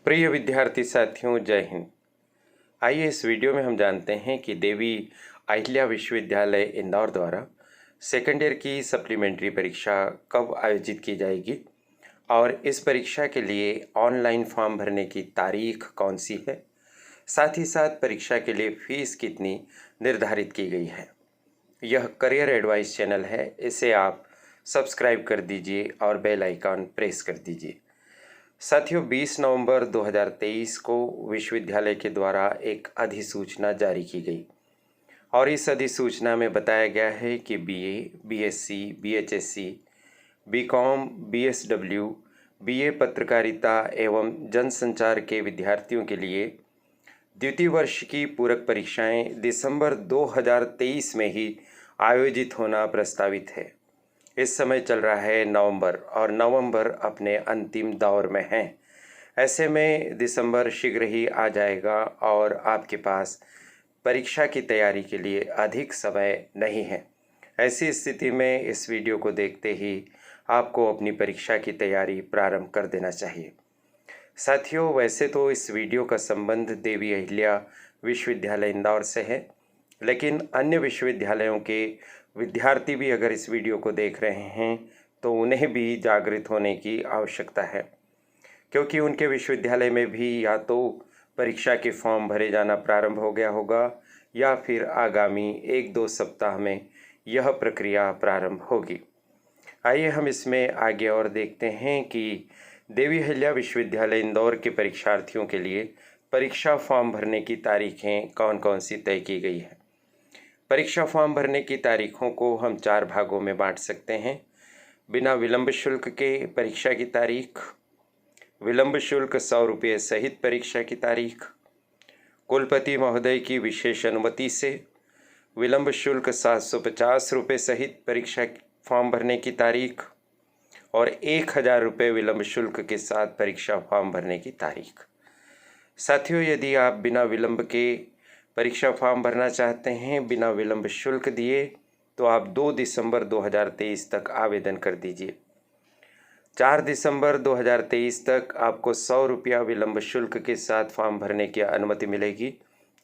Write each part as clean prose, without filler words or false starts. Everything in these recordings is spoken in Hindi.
प्रिय विद्यार्थी साथियों, जय हिंद। आइए इस वीडियो में हम जानते हैं कि देवी अहिल्या विश्वविद्यालय इंदौर द्वारा सेकेंड ईयर की सप्लीमेंट्री परीक्षा कब आयोजित की जाएगी और इस परीक्षा के लिए ऑनलाइन फॉर्म भरने की तारीख कौन सी है। साथ ही साथ परीक्षा के लिए फीस कितनी निर्धारित की गई है। यह करियर एडवाइस चैनल है, इसे आप सब्सक्राइब कर दीजिए और बेल आइकन प्रेस कर दीजिए। साथियों, 20 नवंबर 2023 को विश्वविद्यालय के द्वारा एक अधिसूचना जारी की गई और इस अधिसूचना में बताया गया है कि बीए, बीएससी, बीएचएससी, बीकॉम, बीएसडब्ल्यू, बीए पत्रकारिता एवं जनसंचार के विद्यार्थियों के लिए द्वितीय वर्ष की पूरक परीक्षाएं दिसंबर 2023 में ही आयोजित होना प्रस्तावित है। इस समय चल रहा है नवंबर और नवंबर अपने अंतिम दौर में है। ऐसे में दिसंबर शीघ्र ही आ जाएगा और आपके पास परीक्षा की तैयारी के लिए अधिक समय नहीं है। ऐसी स्थिति में इस वीडियो को देखते ही आपको अपनी परीक्षा की तैयारी प्रारंभ कर देना चाहिए। साथियों, वैसे तो इस वीडियो का संबंध देवी अहिल्या विश्वविद्यालय इंदौर से है, लेकिन अन्य विश्वविद्यालयों के विद्यार्थी भी अगर इस वीडियो को देख रहे हैं तो उन्हें भी जागृत होने की आवश्यकता है, क्योंकि उनके विश्वविद्यालय में भी या तो परीक्षा के फॉर्म भरे जाना प्रारंभ हो गया होगा या फिर आगामी 1-2 सप्ताह में यह प्रक्रिया प्रारंभ होगी। आइए हम इसमें आगे और देखते हैं कि देवी अहिल्या विश्वविद्यालय इंदौर के परीक्षार्थियों के लिए परीक्षा फॉर्म भरने की तारीखें कौन कौन सी तय की गई है। परीक्षा फॉर्म भरने की तारीखों को हम 4 भागों में बांट सकते हैं। बिना विलंब शुल्क के परीक्षा की तारीख, विलंब शुल्क 100 रुपये सहित परीक्षा की तारीख, कुलपति महोदय की विशेष अनुमति से विलंब शुल्क 750 रुपये सहित परीक्षा फॉर्म भरने की तारीख और 1000 रुपये विलंब शुल्क के साथ परीक्षा फॉर्म भरने की तारीख। साथियों, यदि आप बिना विलंब के परीक्षा फॉर्म भरना चाहते हैं, बिना विलंब शुल्क दिए, तो आप 2 दिसंबर 2023 तक आवेदन कर दीजिए। 4 दिसंबर 2023 तक आपको 100 रुपया विलंब शुल्क के साथ फॉर्म भरने की अनुमति मिलेगी।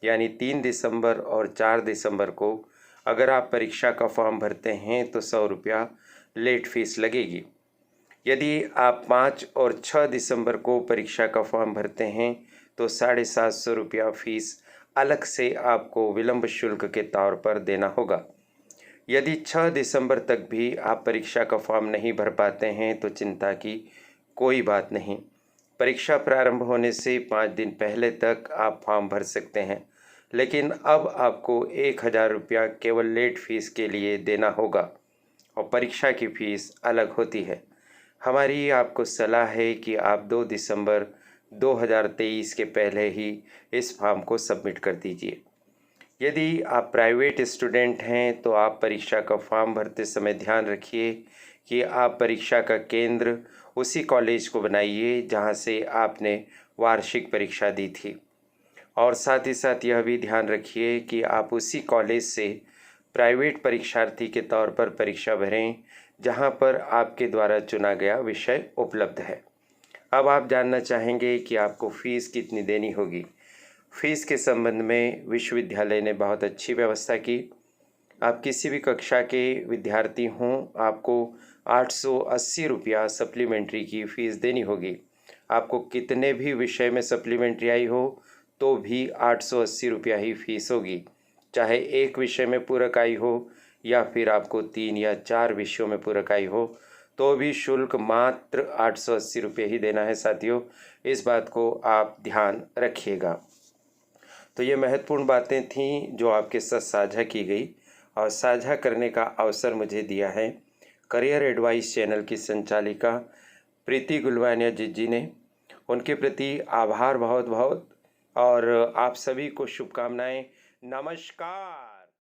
यानी 3 दिसंबर और 4 दिसंबर को अगर आप परीक्षा का फॉर्म भरते हैं तो 100 रुपया लेट फीस लगेगी। यदि आप 5 और 6 दिसंबर को परीक्षा का फॉर्म भरते हैं तो 750 रुपया फीस अलग से आपको विलंब शुल्क के तौर पर देना होगा। यदि 6 दिसंबर तक भी आप परीक्षा का फॉर्म नहीं भर पाते हैं तो चिंता की कोई बात नहीं। परीक्षा प्रारंभ होने से 5 दिन पहले तक आप फॉर्म भर सकते हैं, लेकिन अब आपको 1000 रुपया केवल लेट फीस के लिए देना होगा और परीक्षा की फ़ीस अलग होती है। हमारी आपको सलाह है कि आप 2 दिसंबर 2023 के पहले ही इस फॉर्म को सबमिट कर दीजिए। यदि आप प्राइवेट स्टूडेंट हैं तो आप परीक्षा का फॉर्म भरते समय ध्यान रखिए कि आप परीक्षा का केंद्र उसी कॉलेज को बनाइए जहां से आपने वार्षिक परीक्षा दी थी, और साथ ही साथ यह भी ध्यान रखिए कि आप उसी कॉलेज से प्राइवेट परीक्षार्थी के तौर पर परीक्षा भरें जहां पर आपके द्वारा चुना गया विषय उपलब्ध है। अब आप जानना चाहेंगे कि आपको फ़ीस कितनी देनी होगी। फ़ीस के संबंध में विश्वविद्यालय ने बहुत अच्छी व्यवस्था की। आप किसी भी कक्षा के विद्यार्थी हों, आपको 880 रुपया सप्लीमेंट्री की फ़ीस देनी होगी। आपको कितने भी विषय में सप्लीमेंट्री आई हो तो भी 880 रुपया ही फ़ीस होगी, चाहे एक विषय में पूरक आई हो या फिर आपको 3 या 4 विषयों में पूरक आई हो, तो भी शुल्क मात्र 880 रुपये ही देना है। साथियों, इस बात को आप ध्यान रखिएगा। तो ये महत्वपूर्ण बातें थीं जो आपके साथ साझा की गई और साझा करने का अवसर मुझे दिया है करियर एडवाइस चैनल की संचालिका प्रीति गुलवानिया जी ने। उनके प्रति आभार बहुत बहुत, और आप सभी को शुभकामनाएं। नमस्कार।